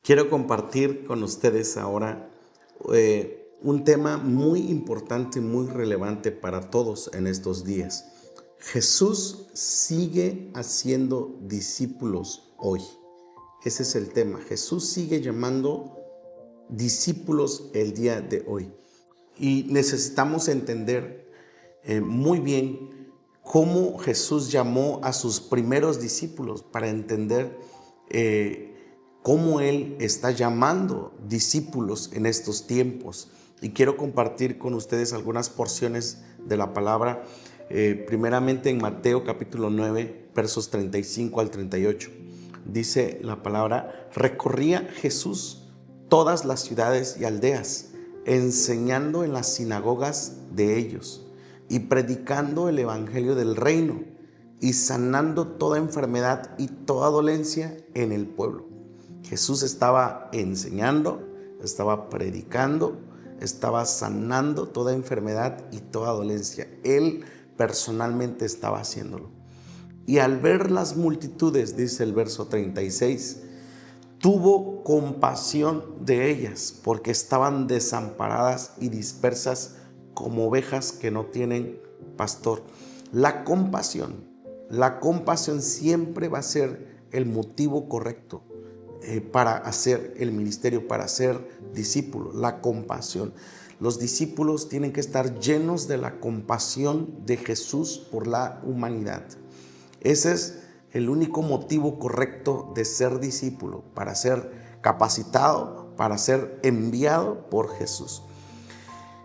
Quiero compartir con ustedes ahora un tema muy importante y muy relevante para todos en estos días. Jesús sigue haciendo discípulos hoy. Ese es el tema. Jesús sigue llamando discípulos el día de hoy. Y necesitamos entender muy bien cómo Jesús llamó a sus primeros discípulos para entender cómo Él está llamando discípulos en estos tiempos. Y quiero compartir con ustedes algunas porciones de la palabra, primeramente en Mateo capítulo 9, versos 35 al 38. Dice la palabra: recorría Jesús todas las ciudades y aldeas, enseñando en las sinagogas de ellos y predicando el evangelio del reino y sanando toda enfermedad y toda dolencia en el pueblo. Jesús estaba enseñando, estaba predicando, estaba sanando toda enfermedad y toda dolencia. Él personalmente estaba haciéndolo. Y al ver las multitudes, dice el verso 36, tuvo compasión de ellas, porque estaban desamparadas y dispersas como ovejas que no tienen pastor. La compasión siempre va a ser el motivo correcto para hacer el ministerio, para ser discípulo. La compasión. Los discípulos tienen que estar llenos de la compasión de Jesús por la humanidad. Ese es el único motivo correcto de ser discípulo, para ser capacitado, para ser enviado por Jesús.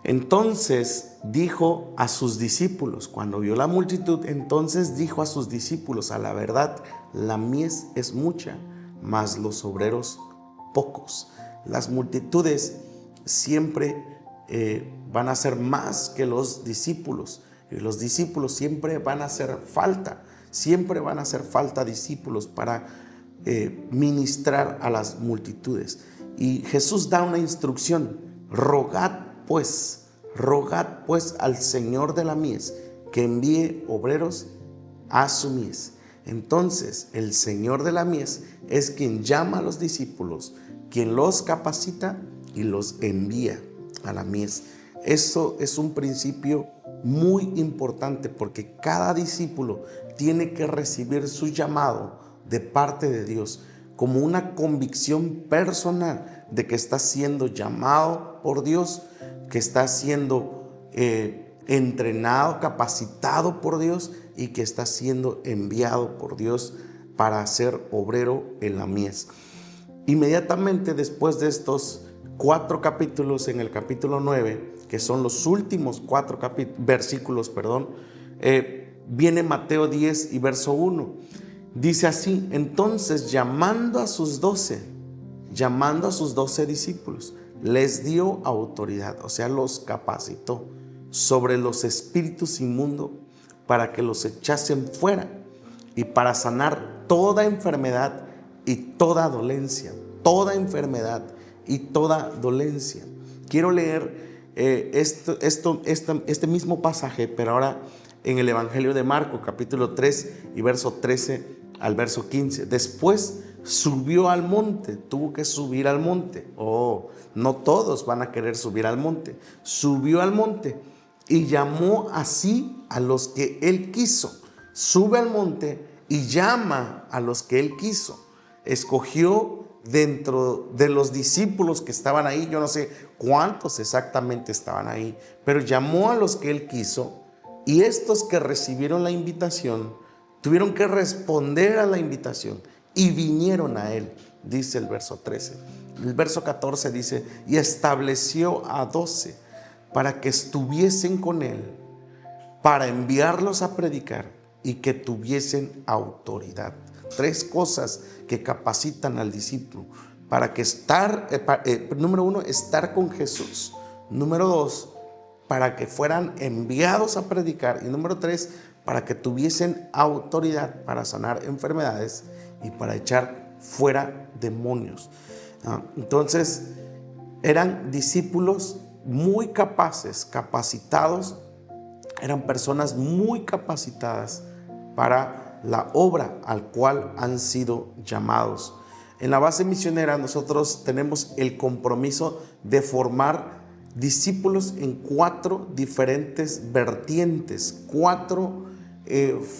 Entonces dijo a sus discípulos, cuando vio la multitud, entonces dijo a sus discípulos: a la verdad, la mies es mucha, mas los obreros pocos. Las multitudes siempre van a ser más que los discípulos, y los discípulos siempre van a hacer falta. Siempre van a hacer falta discípulos para ministrar a las multitudes. Y Jesús da una instrucción: rogad pues al Señor de la mies que envíe obreros a su mies. Entonces el Señor de la mies es quien llama a los discípulos, quien los capacita y los envía a la mies. Eso es un principio muy importante, porque cada discípulo tiene que recibir su llamado de parte de Dios como una convicción personal de que está siendo llamado por Dios, que está siendo entrenado, capacitado por Dios, y que está siendo enviado por Dios para ser obrero en la mies. Inmediatamente después de estos 4 capítulos, en el capítulo 9, que son los últimos 4 versículos, viene Mateo 10 y verso 1. Dice así: entonces llamando a sus 12 discípulos, les dio autoridad, o sea, los capacitó sobre los espíritus inmundos para que los echasen fuera y para sanar toda enfermedad y toda dolencia. Toda enfermedad y toda dolencia. Quiero leer este mismo pasaje, pero ahora en el Evangelio de Marcos, capítulo 3 y verso 13 al verso 15. Después subió al monte, tuvo que subir al monte. No todos van a querer subir al monte. Subió al monte y llamó así a los que él quiso. Sube al monte y llama a los que él quiso. Escogió dentro de los discípulos que estaban ahí, yo no sé cuántos exactamente estaban ahí, pero llamó a los que él quiso, y estos que recibieron la invitación tuvieron que responder a la invitación y vinieron a él, dice el verso 13. El verso 14 dice: y estableció a 12 para que estuviesen con él, para enviarlos a predicar y que tuviesen autoridad. 3 cosas que capacitan al discípulo para que número 1, estar con Jesús. Número 2, para que fueran enviados a predicar. Y número 3, para que tuviesen autoridad para sanar enfermedades y para echar fuera demonios. Entonces, eran discípulos muy capaces, capacitados. Eran personas muy capacitadas para la obra al cual han sido llamados. En la base misionera nosotros tenemos el compromiso de formar discípulos en 4 diferentes vertientes, 4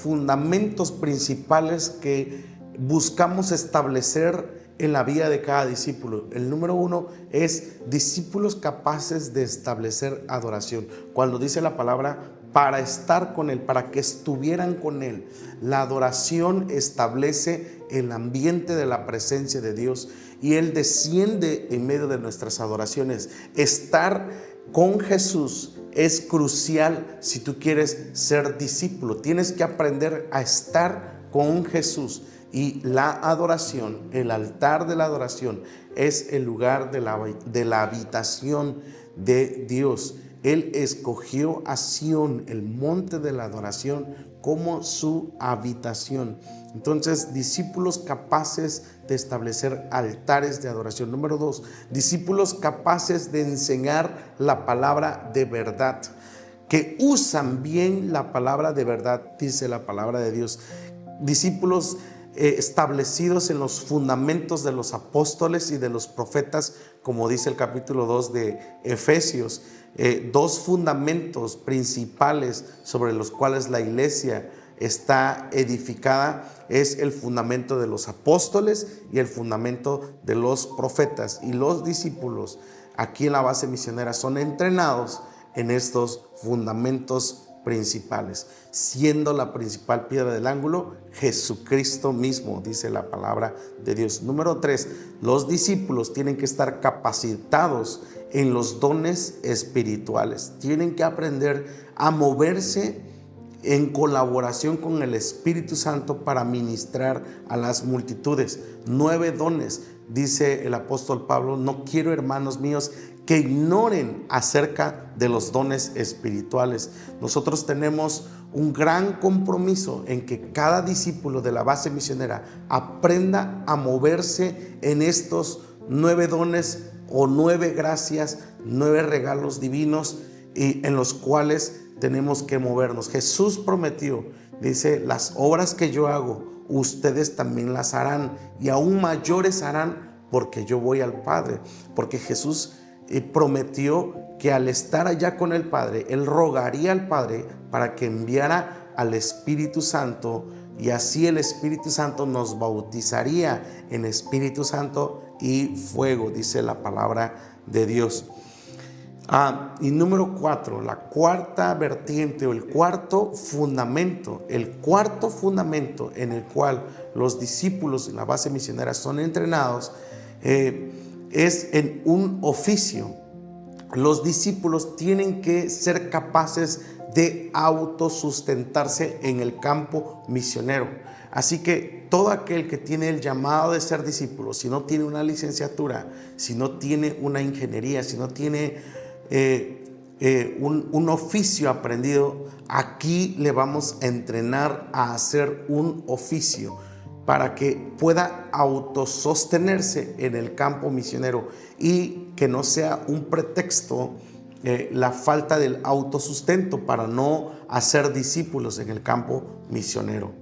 fundamentos principales que buscamos establecer en la vida de cada discípulo. El número 1 es discípulos capaces de establecer adoración. Cuando dice la palabra para estar con Él, para que estuvieran con Él, la adoración establece el ambiente de la presencia de Dios y Él desciende en medio de nuestras adoraciones. Estar con Jesús es crucial si tú quieres ser discípulo. Tienes que aprender a estar con Jesús. Y la adoración, el altar de la adoración, es el lugar de la habitación de Dios. Él escogió a Sión, el monte de la adoración, como su habitación. Entonces, discípulos capaces de establecer altares de adoración. Número 2, discípulos capaces de enseñar la palabra de verdad, que usan bien la palabra de verdad, dice la palabra de Dios. Discípulos establecidos en los fundamentos de los apóstoles y de los profetas, como dice el capítulo 2 de Efesios. 2 fundamentos principales sobre los cuales la iglesia está edificada es el fundamento de los apóstoles y el fundamento de los profetas. Y los discípulos aquí en la base misionera son entrenados en estos fundamentos principales, siendo la principal piedra del ángulo Jesucristo mismo, dice la palabra de Dios. Número 3, los discípulos tienen que estar capacitados en los dones espirituales. Tienen que aprender a moverse en colaboración con el Espíritu Santo para ministrar a las multitudes. 9 dones, dice el apóstol Pablo. No quiero, hermanos míos, que ignoren acerca de los dones espirituales. Nosotros tenemos un gran compromiso en que cada discípulo de la base misionera aprenda a moverse en estos 9 dones o 9 gracias, 9 regalos divinos y en los cuales tenemos que movernos. Jesús prometió, dice, las obras que yo hago, ustedes también las harán y aún mayores harán porque yo voy al Padre. Porque Jesús prometió que al estar allá con el Padre, Él rogaría al Padre para que enviara al Espíritu Santo y así el Espíritu Santo nos bautizaría en Espíritu Santo y fuego, dice la palabra de Dios. Y número 4, la cuarta vertiente o el cuarto fundamento en el cual los discípulos en la base misionera son entrenados es en un oficio. Los discípulos tienen que ser capaces de autosustentarse en el campo misionero. Así que todo aquel que tiene el llamado de ser discípulo, si no tiene una licenciatura, si no tiene una ingeniería, si no tiene un oficio aprendido, aquí le vamos a entrenar a hacer un oficio para que pueda autosostenerse en el campo misionero y que no sea un pretexto la falta del autosustento para no hacer discípulos en el campo misionero.